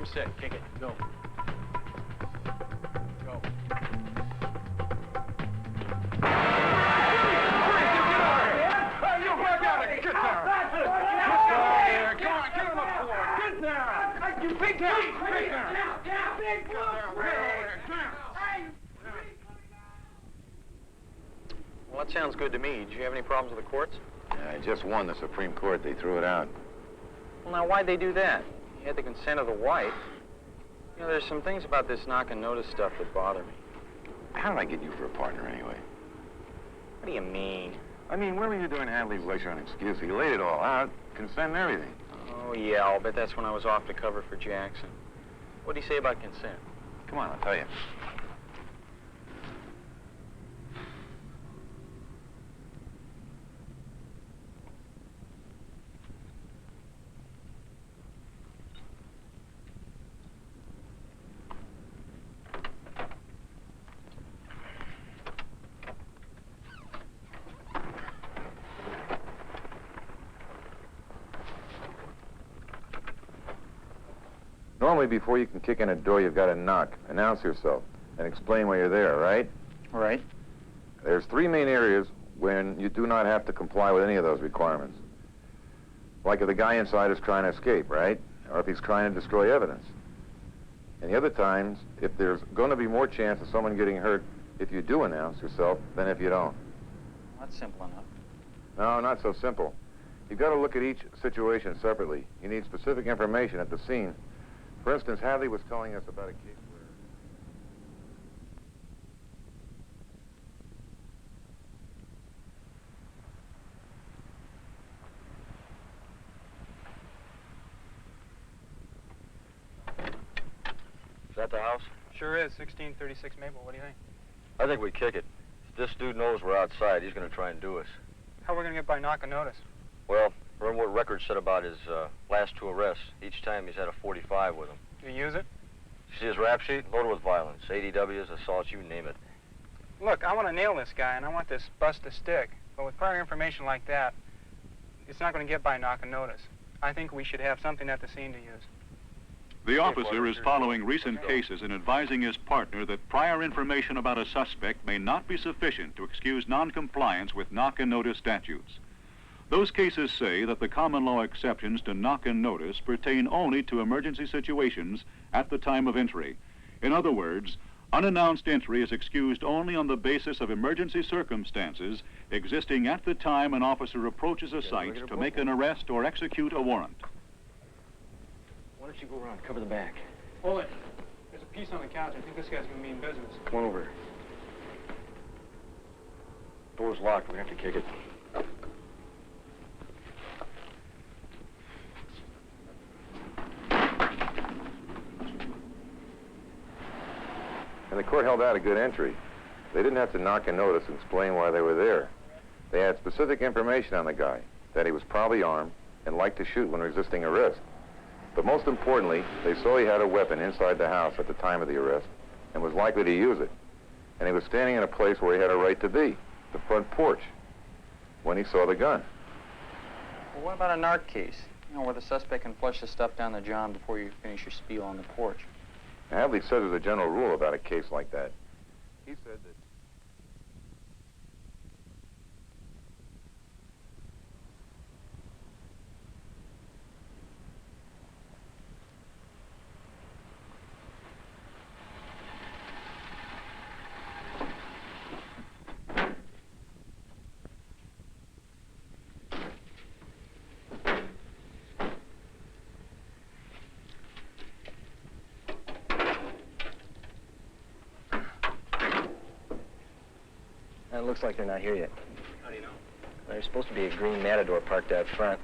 I'm set. Kick it. Go. Go. Well, that sounds good to me. Did you have any problems with the courts? I just won the Supreme Court. They threw it out. Well, now, why'd they do that? You had the consent of the wife. You know, there's some things about this knock and notice stuff that bother me. How did I get you for a partner anyway? What do you mean? I mean, what were you doing Hadley's lecture on excuse? He laid it all out, consent and everything. Oh, yeah, I'll bet that's when I was off to cover for Jackson. What'd he say about consent? Come on, I'll tell you. Normally, before you can kick in a door, you've got to knock, announce yourself, and explain why you're there, right? Right. There's three main areas when you do not have to comply with any of those requirements. Like if the guy inside is trying to escape, right? Or if he's trying to destroy evidence. And the other times, if there's going to be more chance of someone getting hurt if you do announce yourself than if you don't. That's simple enough. No, not so simple. You've got to look at each situation separately. You need specific information at the scene. For instance, Hadley was telling us about a case where... Is that the house? Sure is. 1636 Maple. What do you think? I think we kick it. If this dude knows we're outside, he's going to try and do us. How are we going to get by knock and notice? Well, remember what record said about his last two arrests. Each time he's had a 45 with him. Do you use it? See his rap sheet? Loaded with violence. ADWs, assaults, you name it. Look, I want to nail this guy, and I want this bust to stick. But with prior information like that, it's not going to get by knock and notice. I think we should have something at the scene to use. The officer is following recent cases and advising his partner that prior information about a suspect may not be sufficient to excuse noncompliance with knock and notice statutes. Those cases say that the common law exceptions to knock and notice pertain only to emergency situations at the time of entry. In other words, unannounced entry is excused only on the basis of emergency circumstances existing at the time an officer approaches a site to make an arrest or execute a warrant. Why don't you go around, cover the back? Hold it. There's a piece on the couch. I think this guy's going to mean business. Come on over. Door's locked. We're going to have to kick it. And the court held out a good entry. They didn't have to knock and notice and explain why they were there. They had specific information on the guy, that he was probably armed and liked to shoot when resisting arrest. But most importantly, they saw he had a weapon inside the house at the time of the arrest and was likely to use it. And he was standing in a place where he had a right to be, the front porch, when he saw the gun. Well, what about a narc case? You know, where the suspect can flush the stuff down the john before you finish your spiel on the porch. Hadley says there's a general rule about a case like that. He said that... It looks like they're not here yet. How do you know? There's supposed to be a green Matador parked out front.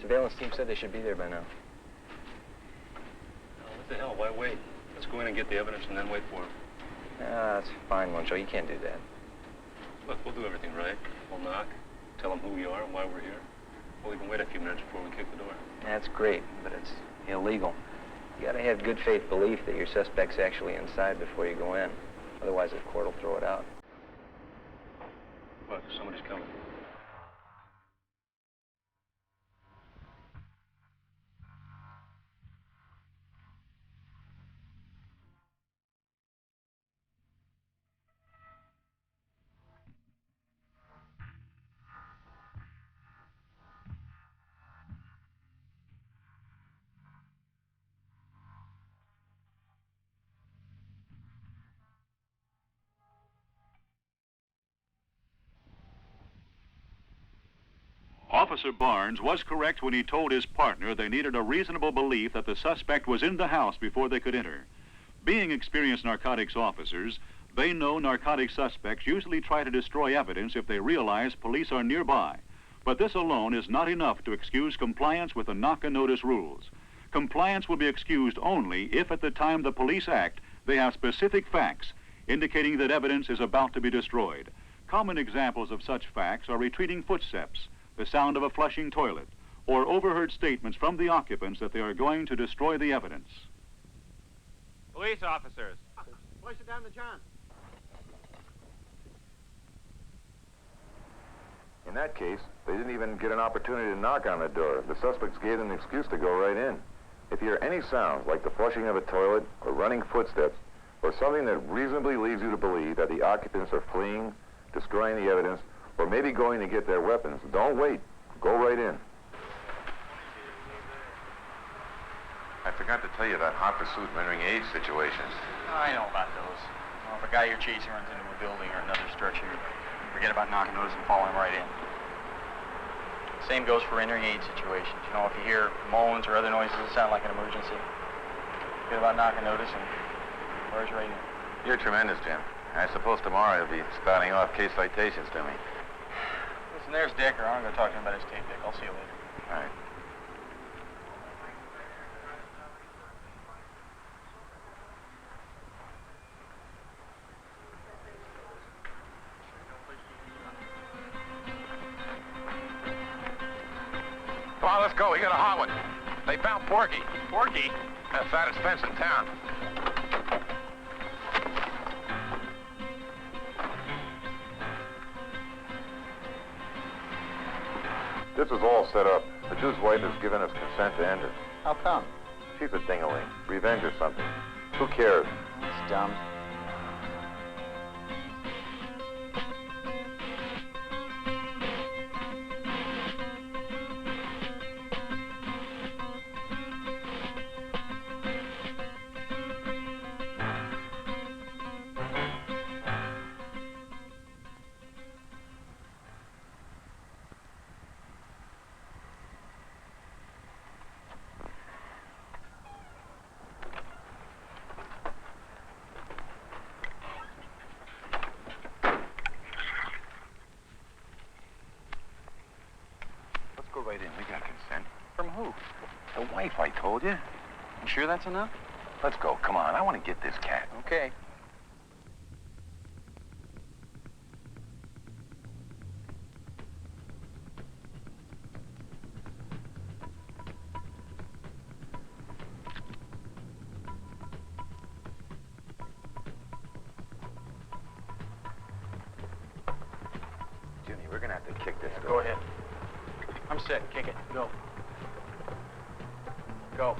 Surveillance team said they should be there by now. Oh, what the hell? Why wait? Let's go in and get the evidence and then wait for him. That's fine, Moncho. You can't do that. Look, we'll do everything right. We'll knock, tell them who we are and why we're here. We'll even wait a few minutes before we kick the door. That's great, but it's illegal. You gotta have good faith belief that your suspect's actually inside before you go in. Otherwise, the court will throw it out. Look, somebody's coming. Officer Barnes was correct when he told his partner they needed a reasonable belief that the suspect was in the house before they could enter. Being experienced narcotics officers, they know narcotic suspects usually try to destroy evidence if they realize police are nearby. But this alone is not enough to excuse compliance with the knock-and-notice rules. Compliance will be excused only if at the time the police act, they have specific facts indicating that evidence is about to be destroyed. Common examples of such facts are retreating footsteps, the sound of a flushing toilet, or overheard statements from the occupants that they are going to destroy the evidence. Police officers. Place it down to John. In that case, they didn't even get an opportunity to knock on the door. The suspects gave them an excuse to go right in. If you hear any sounds like the flushing of a toilet or running footsteps, or something that reasonably leads you to believe that the occupants are fleeing, destroying the evidence, or maybe going to get their weapons, don't wait. Go right in. I forgot to tell you about hot pursuit and entering age situations. I know about those. Well, if a guy you're chasing runs into a building or another structure, forget about knocking notice and following right in. Same goes for entering aid situations. You know, if you hear moans or other noises that sound like an emergency, forget about knocking notice and barge right in. You're tremendous, Jim. I suppose tomorrow you'll be spouting off case citations to me. Listen, there's Dick, or I'm going to talk to him about his tape deck. I'll see you later. All right. Come on, let's go. We got a hot one. They found Porky. Porky? The fattest fence in town. This is all set up. The Jew's wife has given us consent to enter. How come? She's a ding-a-ling. Revenge or something. Who cares? That's dumb. Go right in. We got consent. From who? The wife, I told you. You sure that's enough? Let's go. Come on. I want to get this cat. Okay. Jimmy, we're going to have to kick this Go ahead. I'm set. Kick it. Go. Go.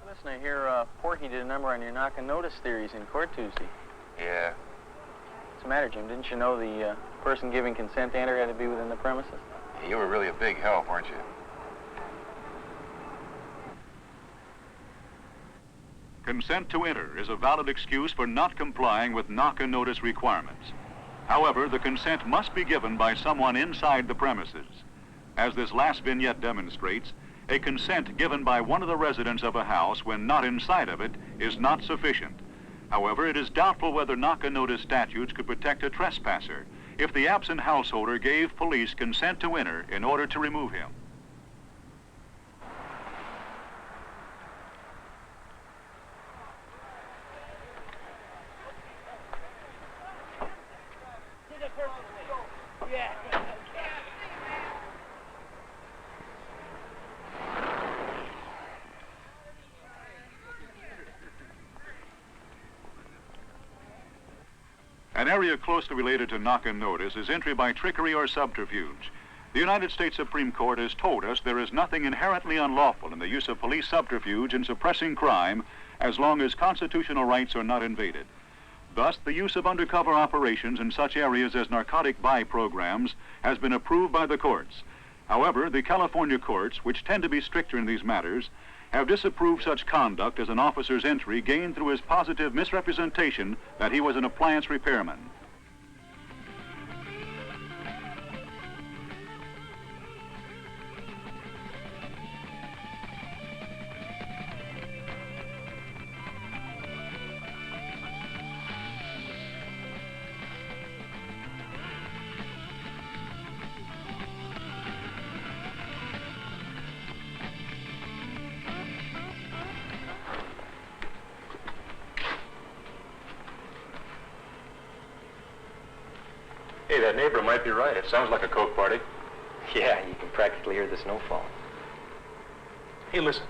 Listen, I hear Porky did a number on your knock and notice theories in court Tuesday. Yeah. What's the matter, Jim? Didn't you know the person giving consent to enter had to be within the premises? You were really a big help, weren't you? Consent to enter is a valid excuse for not complying with knock-and-notice requirements. However, the consent must be given by someone inside the premises. As this last vignette demonstrates, a consent given by one of the residents of a house when not inside of it is not sufficient. However, it is doubtful whether knock-and-notice statutes could protect a trespasser if the absent householder gave police consent to enter in order to remove him. An area closely related to knock and notice is entry by trickery or subterfuge. The United States Supreme Court has told us there is nothing inherently unlawful in the use of police subterfuge in suppressing crime as long as constitutional rights are not invaded. Thus, the use of undercover operations in such areas as narcotic buy programs has been approved by the courts. However, the California courts, which tend to be stricter in these matters, have disapproved such conduct as an officer's entry gained through his positive misrepresentation that he was an appliance repairman. Hey, that neighbor might be right. It sounds like a coke party. Yeah, you can practically hear the snow falling. Hey, listen.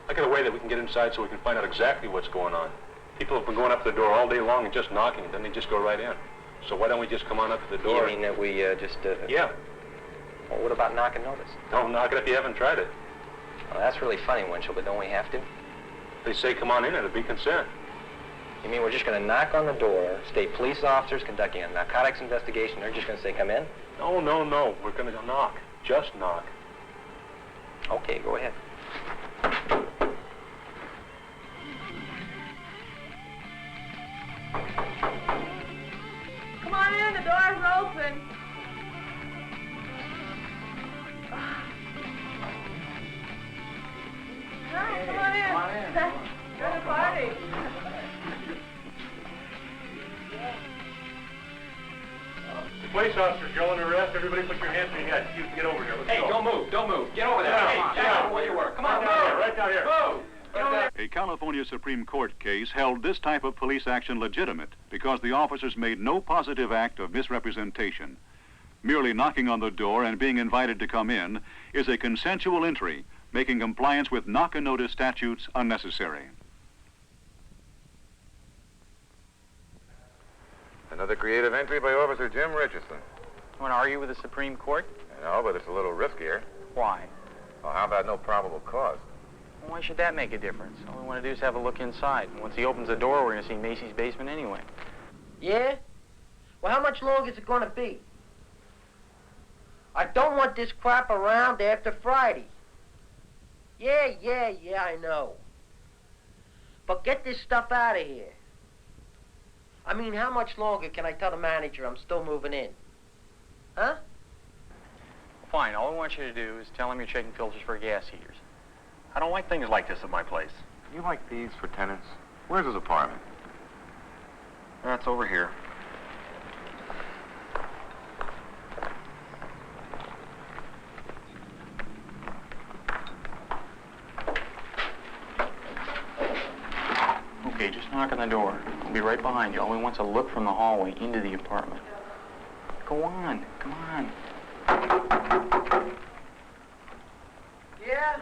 I got a way that we can get inside so we can find out exactly what's going on. People have been going up to the door all day long and just knocking, then they just go right in. So why don't we just come on up to the door? You mean that we just... Yeah. Well, what about knock and notice? Don't knock it if you haven't tried it. Well, that's really funny, Winchell, but don't we have to? They say come on in, it'll be consent. You mean we're just going to knock on the door, state police officers conducting a narcotics investigation, they're just going to say come in? No, no, no. We're going to go knock. Just knock. Okay, go ahead. Come on in, the door's open. Hi, come on in. Come on in. Go to the party. The police officers, you're under arrest. Everybody put your hands on your head. You can get over here. Let's go. Don't move. Get over there. Yeah, Hey, get out where you were. Come on, Right down here, move. right down here. Move. Get over there. A California Supreme Court case held this type of police action legitimate because the officers made no positive act of misrepresentation. Merely knocking on the door and being invited to come in is a consensual entry, making compliance with knock-and-notice statutes unnecessary. Another creative entry by Officer Jim Richardson. Want to argue with the Supreme Court? I know, but it's a little riskier. Why? Well, how about no probable cause? Well, why should that make a difference? All we want to do is have a look inside. And once he opens the door, we're going to see Macy's basement anyway. Yeah? Well, how much longer is it going to be? I don't want this crap around after Friday. Yeah, I know. But get this stuff out of here. I mean, how much longer can I tell the manager I'm still moving in? Huh? Fine. All I want you to do is tell him you're checking filters for gas heaters. I don't like things like this at my place. You like these for tenants? Where's his apartment? That's over here. Okay, just knock on the door. I'll be right behind you. All we want's a look from the hallway into the apartment. Go on, come on. Yeah?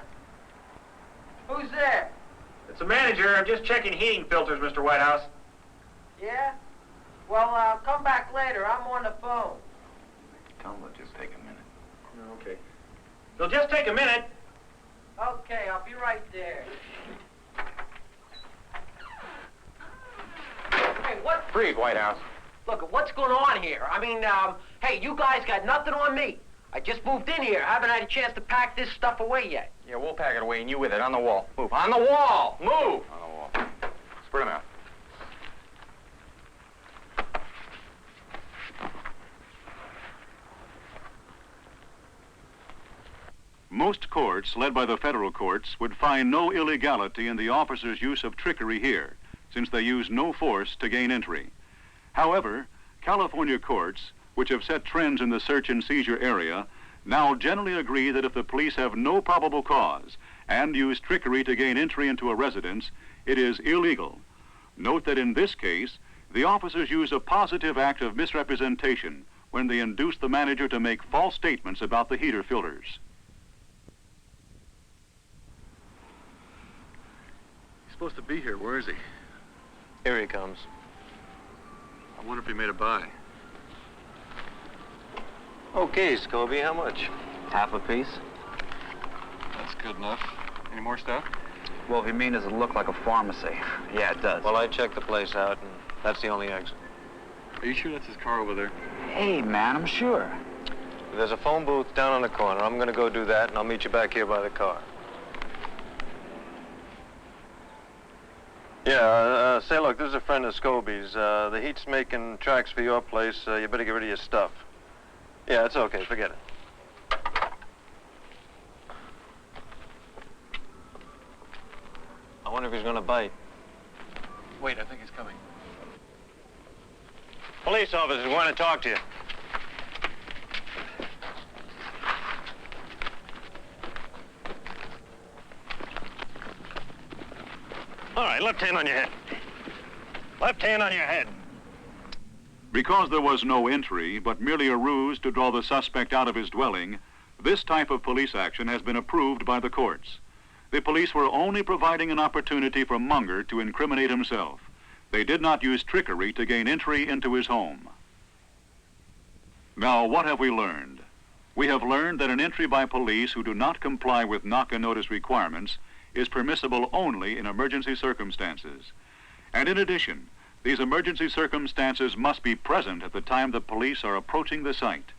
Who's there? It's the manager. I'm just checking heating filters, Mr. Whitehouse. Yeah? Well, come back later. I'm on the phone. Tell him it'll just take a minute. Okay. It'll just take a minute. Okay, I'll be right there. Hey, what? Breathe, Whitehouse. Look, what's going on here? I mean, hey, you guys got nothing on me. I just moved in here. I haven't had a chance to pack this stuff away yet. Yeah, we'll pack it away and you with it. On the wall. Move. On the wall! Move! On the wall. Spread him out. Most courts, led by the federal courts, would find no illegality in the officers' use of trickery here, since they use no force to gain entry. However, California courts, which have set trends in the search and seizure area, now generally agree that if the police have no probable cause and use trickery to gain entry into a residence, it is illegal. Note that in this case, the officers use a positive act of misrepresentation when they induce the manager to make false statements about the heater filters. He's supposed to be here. Where is he? Here he comes. I wonder if he made a buy. Okay, Scobie, how much? Half a piece? That's good enough. Any more stuff? Well, if you mean, does it look like a pharmacy? Yeah, it does. Well, I checked the place out, and that's the only exit. Are you sure that's his car over there? Hey, man, I'm sure. There's a phone booth down on the corner. I'm going to go do that, and I'll meet you back here by the car. Yeah, say, look, this is a friend of Scobie's. The heat's making tracks for your place. You better get rid of your stuff. Yeah, it's okay. Forget it. I wonder if he's going to bite. Wait, I think he's coming. Police officers want to talk to you. All right, left hand on your head. Left hand on your head. Because there was no entry, but merely a ruse to draw the suspect out of his dwelling, this type of police action has been approved by the courts. The police were only providing an opportunity for Munger to incriminate himself. They did not use trickery to gain entry into his home. Now, what have we learned? We have learned that an entry by police who do not comply with knock-and-notice requirements is permissible only in emergency circumstances. And in addition, these emergency circumstances must be present at the time the police are approaching the site.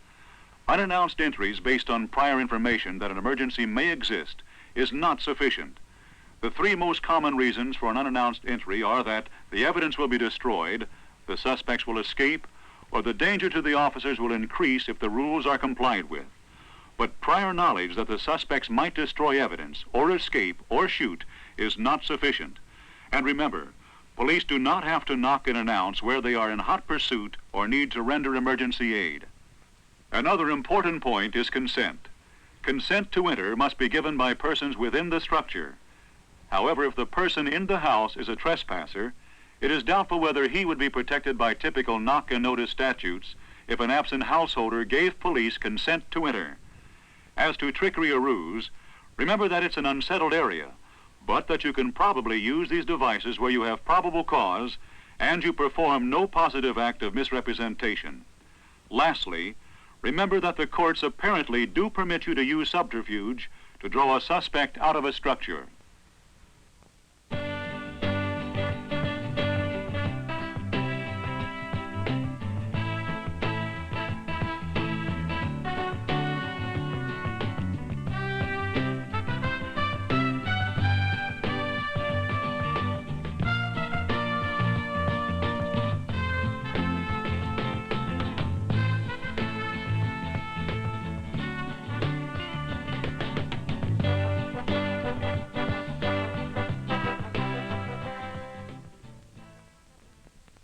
Unannounced entries based on prior information that an emergency may exist is not sufficient. The three most common reasons for an unannounced entry are that the evidence will be destroyed, the suspects will escape, or the danger to the officers will increase if the rules are complied with. But prior knowledge that the suspects might destroy evidence, or escape, or shoot is not sufficient. And remember, police do not have to knock and announce where they are in hot pursuit or need to render emergency aid. Another important point is consent. Consent to enter must be given by persons within the structure. However, if the person in the house is a trespasser, it is doubtful whether he would be protected by typical knock-and-notice statutes if an absent householder gave police consent to enter. As to trickery or ruse, remember that it's an unsettled area, but that you can probably use these devices where you have probable cause and you perform no positive act of misrepresentation. Lastly, remember that the courts apparently do permit you to use subterfuge to draw a suspect out of a structure.